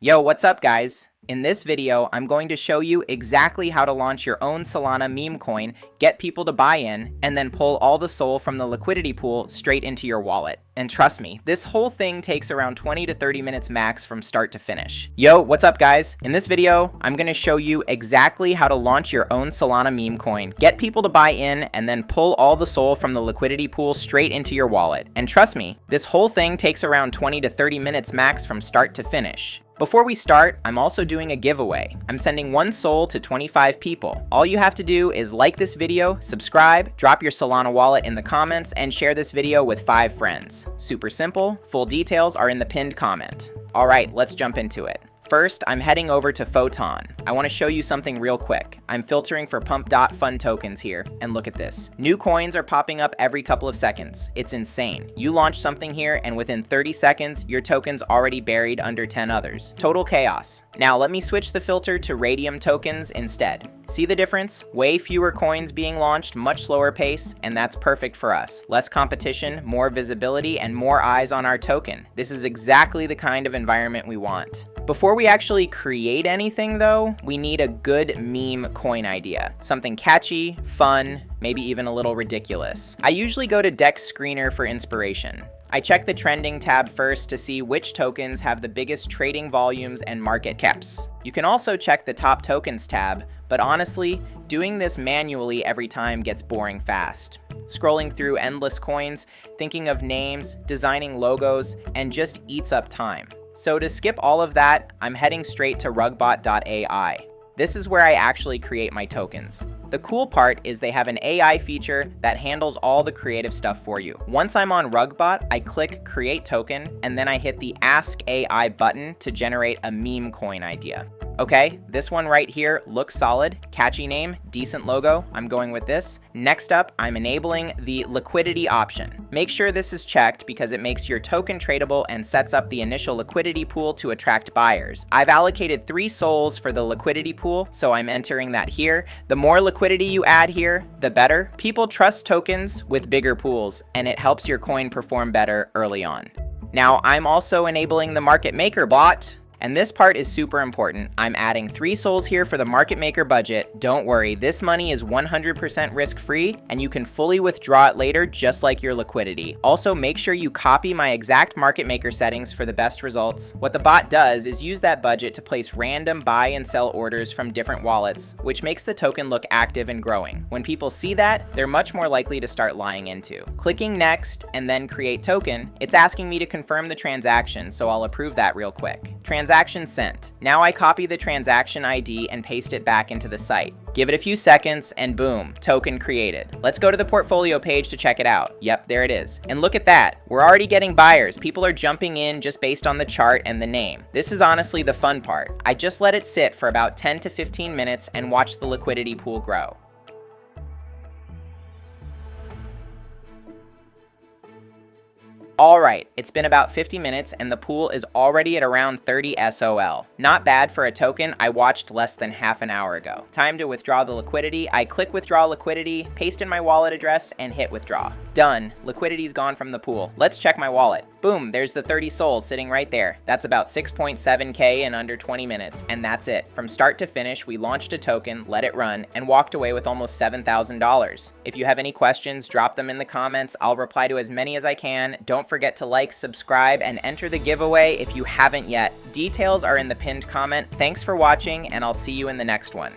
Yo, what's up guys? In this video, I'm going to show you exactly how to launch your own Solana meme coin, get people to buy in, and then pull all the SOL from the liquidity pool straight into your wallet. And trust me, this whole thing takes around 20 to 30 minutes max from start to finish. Yo, what's up guys? In this video, I'm going to show you exactly how to launch your own Solana meme coin, get people to buy in, and then pull all the SOL from the liquidity pool straight into your wallet. And trust me, this whole thing takes around 20 to 30 minutes max from start to finish. Before we start, I'm also doing a giveaway. I'm sending one SOL to 25 people. All you have to do is like this video, subscribe, drop your Solana wallet in the comments, and share this video with 5 friends. Super simple. Full details are in the pinned comment. All right, let's jump into it. First, I'm heading over to Photon. I want to show you something real quick. I'm filtering for Pump.Fun tokens here, and look at this. New coins are popping up every couple of seconds. It's insane. You launch something here, and within 30 seconds, your token's already buried under 10 others. Total chaos. Now, let me switch the filter to Radium tokens instead. See the difference? Way fewer coins being launched, much slower pace, and that's perfect for us. Less competition, more visibility, and more eyes on our token. This is exactly the kind of environment we want. Before we actually create anything though, we need a good meme coin idea. Something catchy, fun, maybe even a little ridiculous. I usually go to Dex Screener for inspiration. I check the trending tab first to see which tokens have the biggest trading volumes and market caps. You can also check the top tokens tab, but honestly, doing this manually every time gets boring fast. Scrolling through endless coins, thinking of names, designing logos, and just eats up time. So to skip all of that, I'm heading straight to rugbot.ai. This is where I actually create my tokens. The cool part is they have an AI feature that handles all the creative stuff for you. Once I'm on Rugbot, I click Create Token, and then I hit the Ask AI button to generate a meme coin idea. Okay, this one right here looks solid, catchy name, decent logo, I'm going with this. Next up, I'm enabling the liquidity option. Make sure this is checked because it makes your token tradable and sets up the initial liquidity pool to attract buyers. I've allocated 3 SOLs for the liquidity pool, so I'm entering that here. The more liquidity you add here, the better. People trust tokens with bigger pools, and it helps your coin perform better early on. Now, I'm also enabling the market maker bot. And this part is super important. I'm adding 3 SOLs here for the market maker budget. Don't worry, this money is 100% risk-free, and you can fully withdraw it later just like your liquidity. Also, make sure you copy my exact market maker settings for the best results. What the bot does is use that budget to place random buy and sell orders from different wallets, which makes the token look active and growing. When people see that, they're much more likely to start lying into. Clicking next and then create token, it's asking me to confirm the transaction, so I'll approve that real quick. Transaction sent. Now I copy the transaction ID and paste it back into the site. Give it a few seconds and boom, token created. Let's go to the portfolio page to check it out. Yep, there it is. And look at that. We're already getting buyers. People are jumping in just based on the chart and the name. This is honestly the fun part. I just let it sit for about 10 to 15 minutes and watch the liquidity pool grow. Alright, it's been about 50 minutes and the pool is already at around 30 SOL. Not bad for a token I watched less than half an hour ago. Time to withdraw the liquidity. I click withdraw liquidity, paste in my wallet address, and hit withdraw. Done. Liquidity's gone from the pool. Let's check my wallet. Boom, there's the 30 SOL sitting right there. That's about 6.7K in under 20 minutes, and that's it. From start to finish, we launched a token, let it run, and walked away with almost $7,000. If you have any questions, drop them in the comments. I'll reply to as many as I can. Don't forget to like, subscribe, and enter the giveaway if you haven't yet. Details are in the pinned comment. Thanks for watching, and I'll see you in the next one.